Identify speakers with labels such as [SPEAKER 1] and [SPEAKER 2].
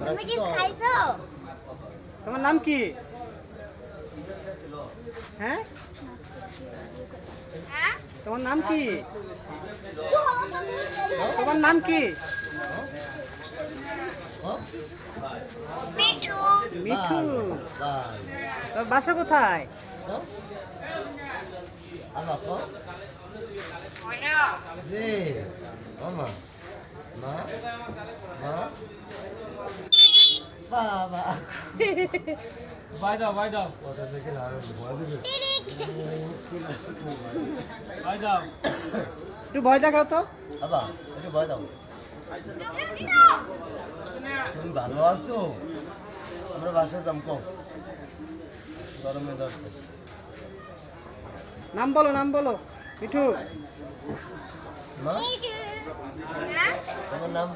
[SPEAKER 1] তুমি কি খাইছো?
[SPEAKER 2] তোমার নাম কি? হ্যাঁ,
[SPEAKER 1] হ্যাঁ?
[SPEAKER 2] তোমার নাম কি? তোমার নাম কি?
[SPEAKER 1] মিঠু।
[SPEAKER 2] মিঠু। তোর বাসা কোথায়?
[SPEAKER 3] বাই দাও বাই দাও বাই দাও।
[SPEAKER 2] একটু ভয় দেখাও তো।
[SPEAKER 4] তুমি ভালো আছো? আমরা বাসায় যাম কম গরমে ধরছে।
[SPEAKER 2] নাম বলো, নাম বলো। মিঠু।
[SPEAKER 4] মা
[SPEAKER 1] হ্যাঁ?
[SPEAKER 4] তোমার নাম